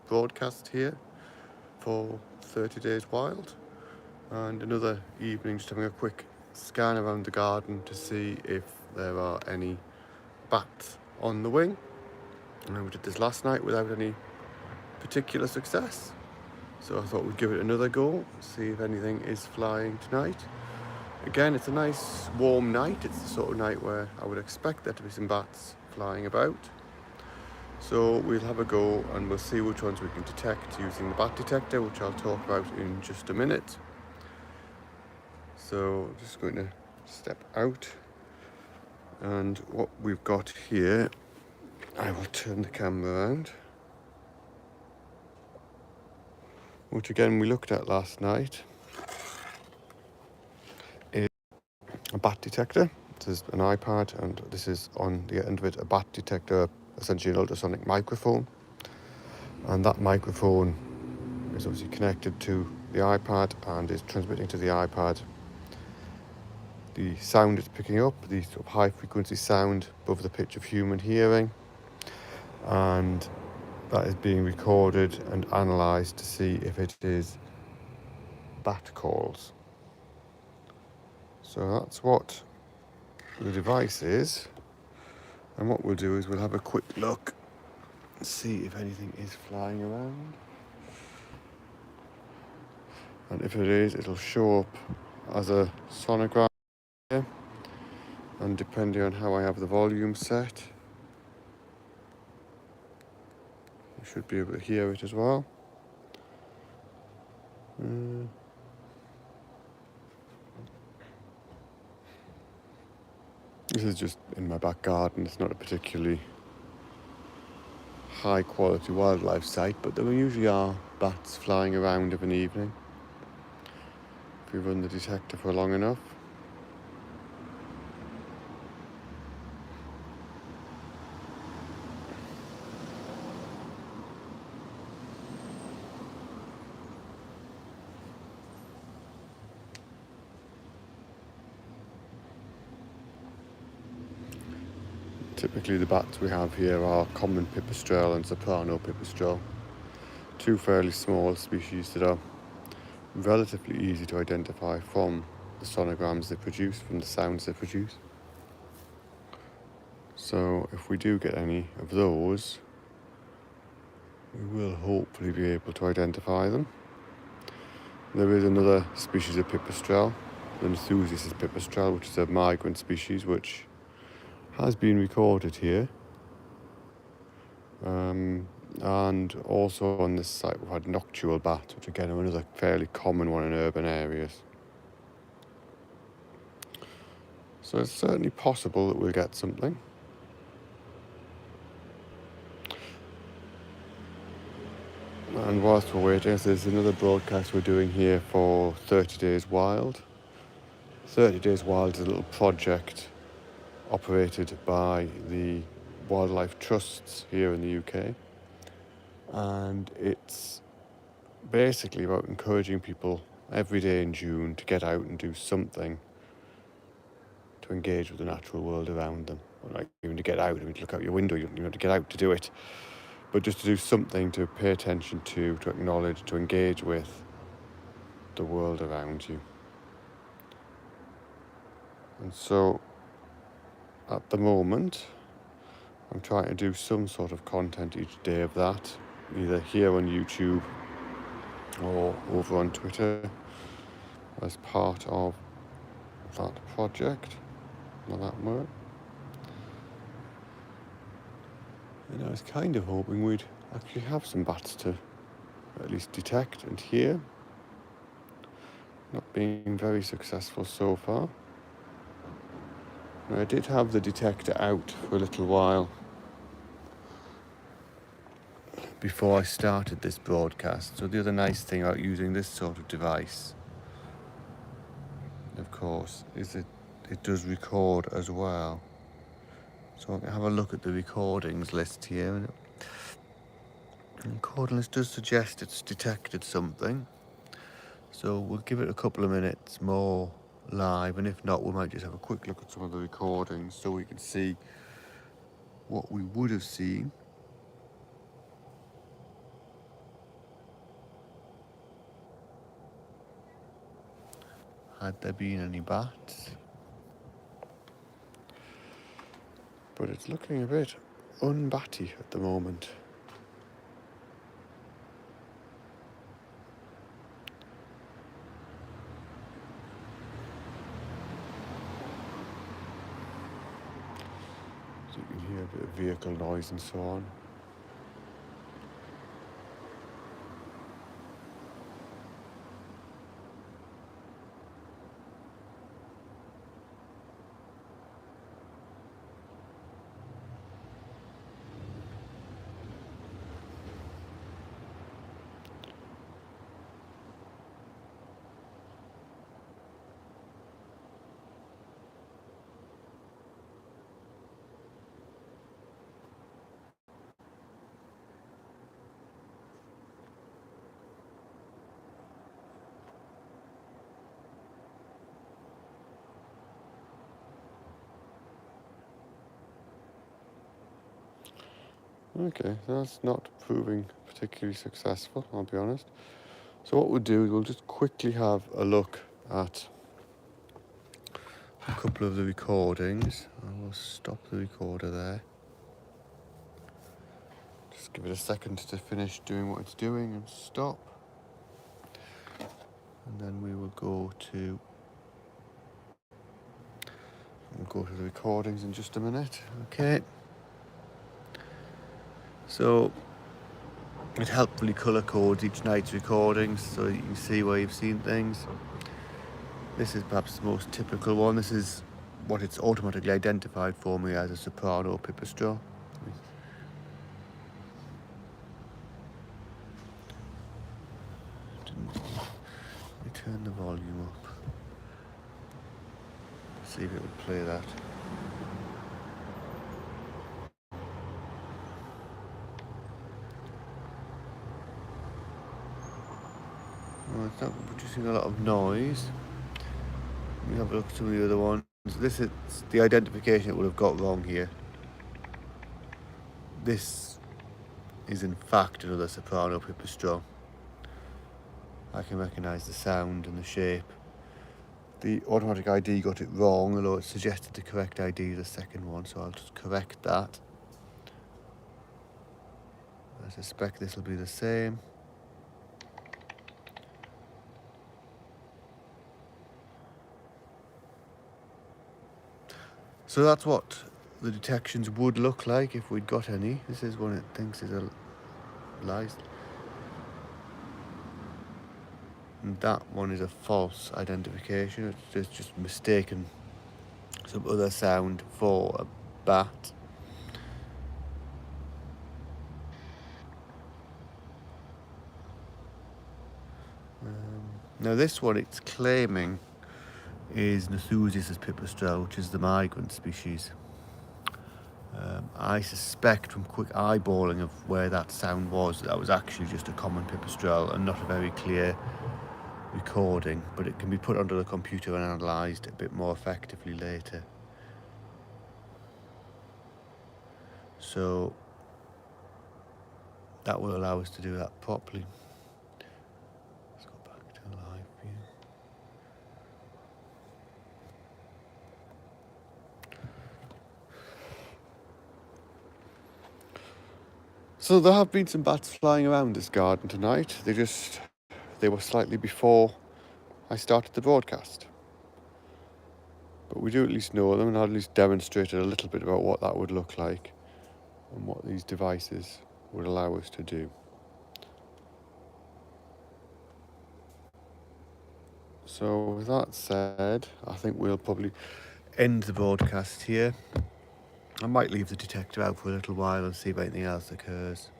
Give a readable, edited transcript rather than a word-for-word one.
broadcast here for 30 Days Wild, and another evening just having a quick scan around the garden to see if there are any bats on the wing. And we did this last night without any particular success, so I thought we'd give it another go, see if anything is flying tonight. Again, it's a nice warm night. It's the sort of night where I would expect there to be some bats flying about. So we'll have a go and we'll see which ones we can detect using the bat detector, which I'll talk about in just a minute. So I'm just going to step out, and what we've got here, I will turn the camera around, which again we looked at last night, is a bat detector. This is an iPad, and this is on the end of it a bat detector, essentially an ultrasonic microphone. And that microphone is obviously connected to the iPad and is transmitting to the iPad the sound it's picking up, the sort of high frequency sound above the pitch of human hearing, and that is being recorded and analysed to see if it is bat calls. So that's what the device is, and what we'll do is we'll have a quick look and see if anything is flying around. And if it is, it'll show up as a sonogram here, and depending on how I have the volume set, you should be able to hear it as well. This is just in my back garden. It's not a particularly high quality wildlife site, but there usually are bats flying around of an evening if you run the detector for long enough. Typically the bats we have here are common pipistrelle and soprano pipistrelle, two fairly small species that are relatively easy to identify from the sonograms they produce, from the sounds they produce. So if we do get any of those, we will hopefully be able to identify them. There is another species of pipistrelle, the Enthusiast pipistrelle, which is a migrant species which has been recorded here. And also on this site we've had nocturnal bats, which again are another fairly common one in urban areas. So it's certainly possible that we'll get something. And whilst we're waiting, there's another broadcast we're doing here for 30 Days Wild. 30 Days Wild is a little project operated by the wildlife trusts here in the UK, and it's basically about encouraging people every day in June to get out and do something to engage with the natural world around them. Not like even to get out, I mean to look out your window, you know, to get out to do it, but just to do something to pay attention to acknowledge, to engage with the world around you. And so at the moment I'm trying to do some sort of content each day of that, either here on YouTube or over on Twitter as part of that project or that work. And I was kind of hoping we'd actually have some bats to at least detect and hear. Not being very successful so far. Now, I did have the detector out for a little while before I started this broadcast. So the other nice thing about using this sort of device, of course, is that it does record as well. So I can have a look at the recordings list here. And the recording list does suggest it's detected something. So we'll give it a couple of minutes more live, and if not, we might just have a quick look at some of the recordings so we can see what we would have seen had there been any bats. But it's looking a bit unbatty at the moment. So you can hear a bit of vehicle noise and so on. Okay, that's not proving particularly successful, I'll be honest. So what we'll do is we'll just quickly have a look at a couple of the recordings. I will stop the recorder there. Just give it a second to finish doing what it's doing and stop. And then we will go to the recordings in just a minute. Okay. So it helpfully colour codes each night's recordings so you can see where you've seen things. This is perhaps the most typical one. This is what it's automatically identified for me as a soprano pipistrelle. Let me turn the volume up. See if it would play that. Well, it's not producing a lot of noise. Let me have a look at some of the other ones. This is the identification it would have got wrong here. This is in fact another soprano pipistrelle. I can recognise the sound and the shape. The automatic ID got it wrong, although it suggested the correct ID, the second one, so I'll just correct that. I suspect this will be the same. So that's what the detections would look like if we'd got any. This is one it thinks is a lies. And that one is a false identification. It's just mistaken some other sound for a bat. Now this one it's claiming is Nthusias's pipistrelle, which is the migrant species. I suspect from quick eyeballing of where that sound was, that was actually just a common pipistrelle and not a very clear recording, but it can be put onto the computer and analysed a bit more effectively later. So that will allow us to do that properly. Let's go back to live view. So there have been some bats flying around this garden tonight. They were slightly before I started the broadcast. But we do at least know them, and I'll at least demonstrated a little bit about what that would look like and what these devices would allow us to do. So with that said, I think we'll probably end the broadcast here. I might leave the detector out for a little while and see if anything else occurs.